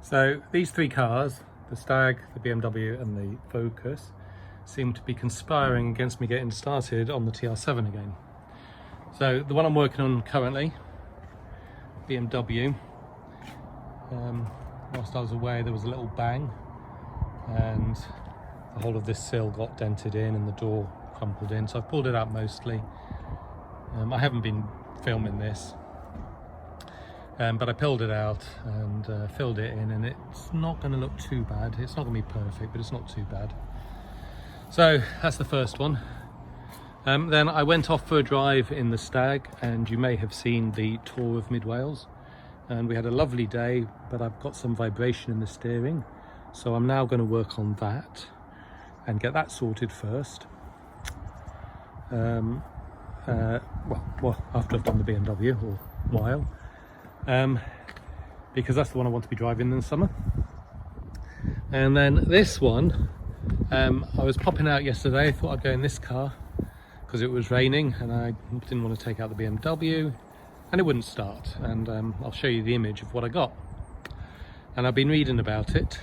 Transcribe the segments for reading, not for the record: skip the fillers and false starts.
So these three cars, the Stag, the BMW and the Focus, seem to be conspiring against me getting started on the TR7 again. So the one I'm working on currently, BMW, whilst I was away there was a little bang and the whole of this sill got dented in and the door crumpled in, so I've pulled it out mostly. I haven't been filming this, but I pulled it out and filled it in, and it's not going to look too bad. It's not going to be perfect, but it's not too bad. So that's the first one. Then I went off for a drive in the Stag, and you may have seen the tour of Mid Wales, and we had a lovely day, but I've got some vibration in the steering, so I'm now going to work on that and get that sorted first. Well, after I've done the BMW or while, because that's the one I want to be driving in the summer. And then this one, I was popping out yesterday. I thought I'd go in this car because it was raining and I didn't want to take out the BMW and it wouldn't start, and I'll show you the image of what I got. And I've been reading about it,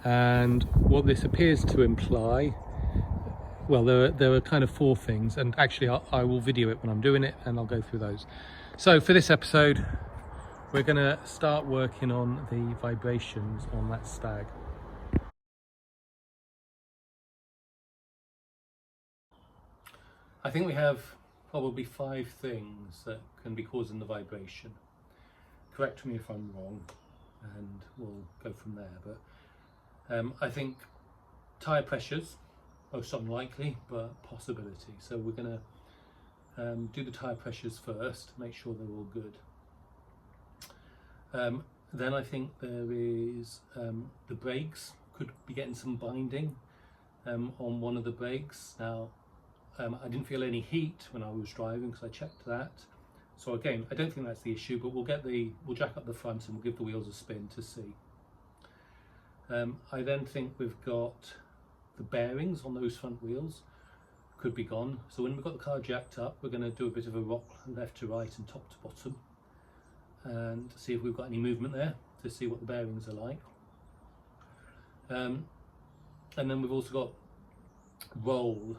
and what this appears to imply, well, there are kind of four things, and actually I will video it when I'm doing it and I'll go through those. So for this episode we're going to start working on the vibrations on that Stag. I think we have probably 5 things that can be causing the vibration. Correct me if I'm wrong and we'll go from there, but I think tyre pressures, most unlikely, but possibility. So we're going to do the tyre pressures first, make sure they're all good. Then I think there is the brakes, could be getting some binding on one of the brakes. Now I didn't feel any heat when I was driving because I checked that. So again, I don't think that's the issue, but we'll jack up the front and we'll give the wheels a spin to see. I then think we've got the bearings on those front wheels could be gone. So when we've got the car jacked up, we're going to do a bit of a rock left to right and top to bottom and see if we've got any movement there, to see what the bearings are like. And then we've also got roll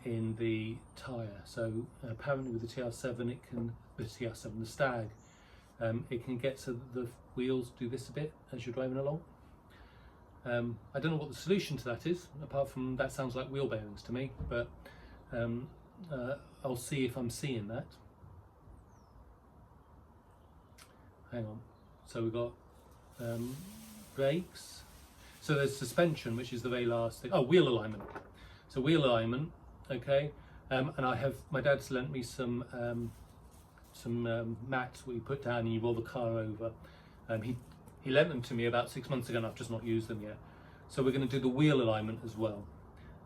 in the tyre. So apparently with the TR7 the Stag, it can get so that the wheels do this a bit as you're driving along. I don't know what the solution to that is, apart from that sounds like wheel bearings to me, but I'll see if I'm seeing that. Hang on. So we've got brakes. So there's suspension, which is the very last thing. Oh, wheel alignment. So wheel alignment, okay. And my dad's lent me some mats where you put down and you roll the car over. He lent them to me about 6 months ago and I've just not used them yet. So we're going to do the wheel alignment as well.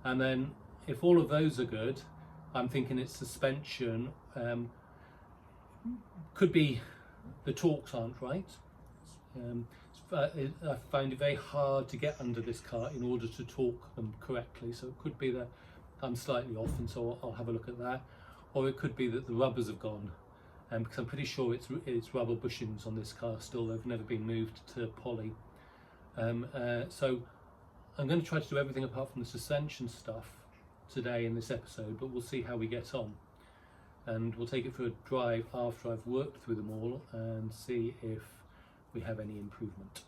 And then if all of those are good, I'm thinking it's suspension. Could be the torques aren't right. I find it very hard to get under this car in order to torque them correctly. So it could be that I'm slightly off, and so I'll have a look at that. Or it could be that the rubbers have gone. Because I'm pretty sure it's rubber bushings on this car still. They've never been moved to poly. So I'm going to try to do everything apart from the suspension stuff today in this episode, but we'll see how we get on. And we'll take it for a drive after I've worked through them all and see if we have any improvement.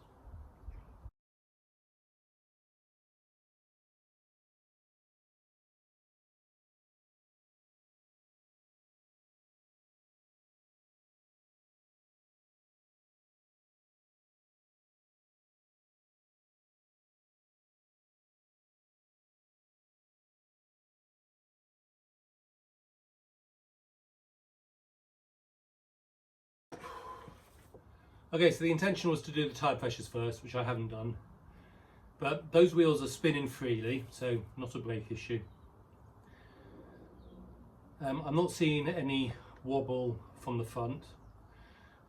Okay, so the intention was to do the tyre pressures first, which I haven't done. But those wheels are spinning freely, so not a brake issue. I'm not seeing any wobble from the front.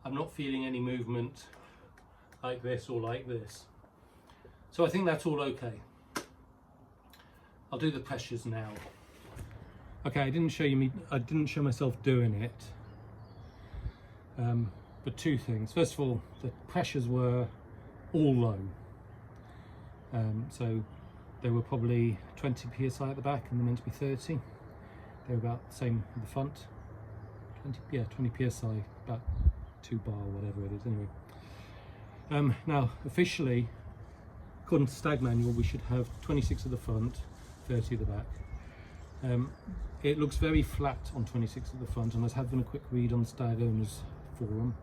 I'm not feeling any movement like this or like this. So I think that's all okay. I'll do the pressures now. Okay, I didn't show myself doing it. but two things. First of all, the pressures were all low. So they were probably 20 psi at the back and they're meant to be 30. They were about the same at the front. 20 psi, about 2 bar, whatever it is anyway. Now officially, according to Stag manual, we should have 26 at the front, 30 at the back. It looks very flat on 26 at the front, and I was having a quick read on the Stag owners forum,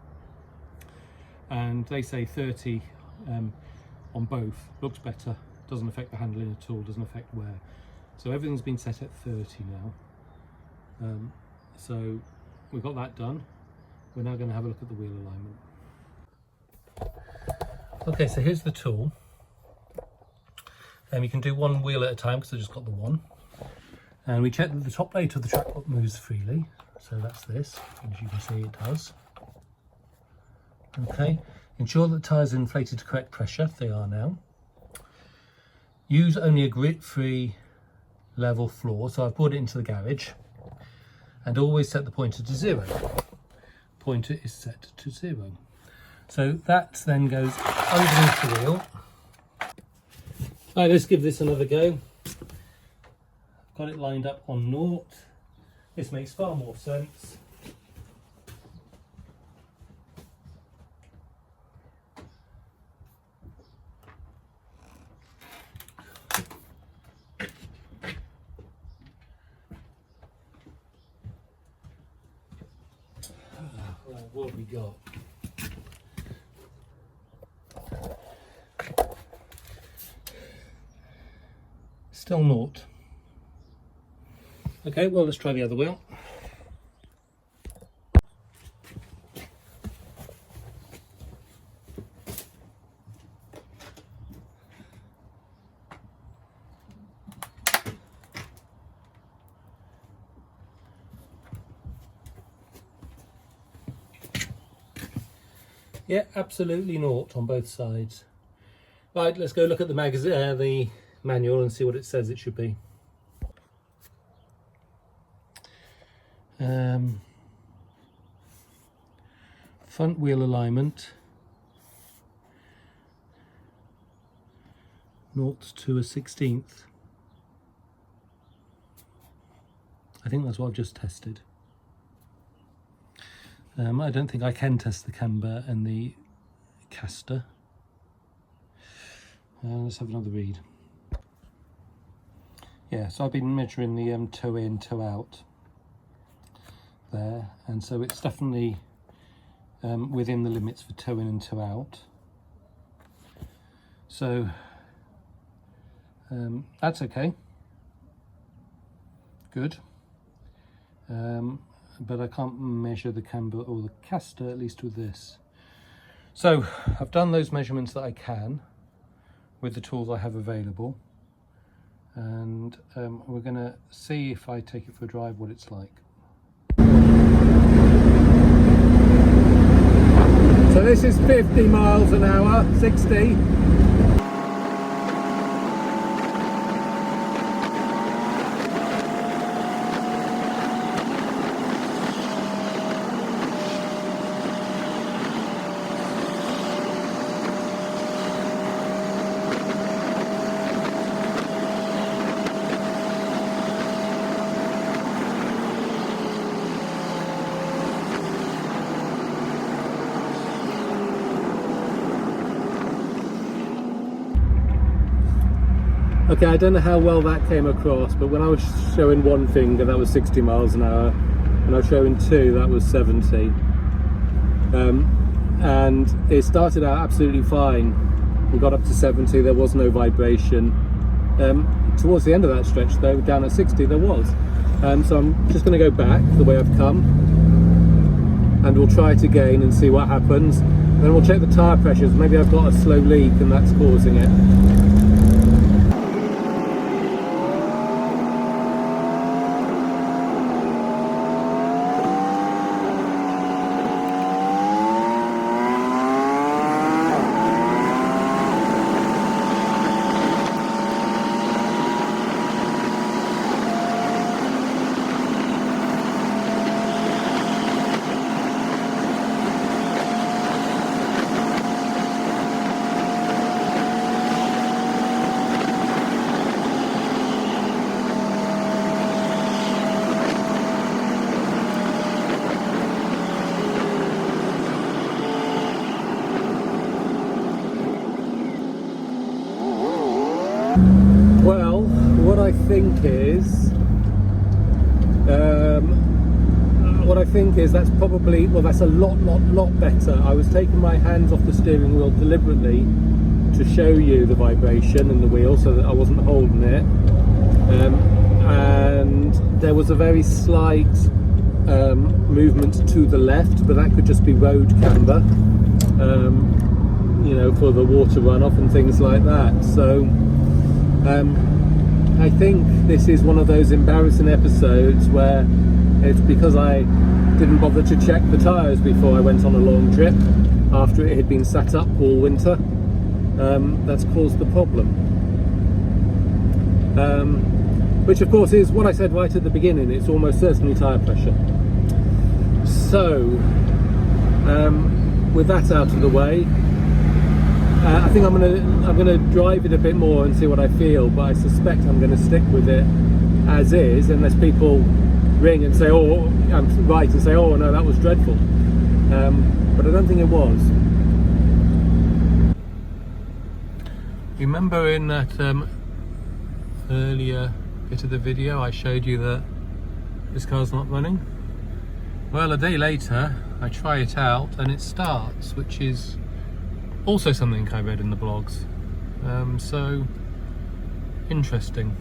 and they say 30 on both looks better, doesn't affect the handling at all, doesn't affect wear. So everything's been set at 30 now. So we've got that done. We're now going to have a look at the wheel alignment. Okay, so here's the tool. You can do one wheel at a time because I just got the one. And we check that the top plate of the track book moves freely. So that's this, as you can see it does. Okay, ensure that the tyres are inflated to correct pressure. They are now. Use only a grit-free level floor. So I've brought it into the garage. And always set the pointer to 0. Pointer is set to 0. So that then goes underneath the wheel. Right, let's give this another go. Got it lined up on 0. This makes far more sense. Right, what have we got? Still 0. Okay, well, let's try the other wheel. Yeah, absolutely 0 on both sides. Right, let's go look at the magazine, the manual, and see what it says it should be. Front wheel alignment, 0 to a 16th. I think that's what I've just tested. I don't think I can test the camber and the caster. Let's have another read. Yeah, so I've been measuring the toe in, toe out there, and so it's definitely within the limits for toe in and toe out. So that's okay. Good. But I can't measure the camber or the caster, at least with this. So I've done those measurements that I can with the tools I have available, and we're going to see, if I take it for a drive, what it's like. So this is 50 miles an hour, 60. Okay, I don't know how well that came across, but when I was showing one finger, that was 60 miles an hour. When I was showing 2, that was 70. And it started out absolutely fine. We got up to 70, there was no vibration. Towards the end of that stretch though, down at 60, there was. So I'm just going to go back the way I've come, and we'll try it again and see what happens. Then we'll check the tyre pressures. Maybe I've got a slow leak and that's causing it. Well, what I think is that's probably, well, that's a lot better. I was taking my hands off the steering wheel deliberately to show you the vibration in the wheel so that I wasn't holding it. And there was a very slight movement to the left, but that could just be road camber, you know, for the water runoff and things like that. So I think this is one of those embarrassing episodes where it's because I didn't bother to check the tyres before I went on a long trip after it had been sat up all winter. That's caused the problem. Which of course is what I said right at the beginning, it's almost certainly tyre pressure. So, with that out of the way, I think I'm gonna drive it a bit more and see what I feel, but I suspect I'm gonna stick with it as is, unless people ring and say, oh, I'm right, and say, oh no, that was dreadful. But I don't think it was. Remember in that earlier bit of the video I showed you that this car's not running? Well, a day later I try it out and it starts, which is also something I read in the blogs. So interesting.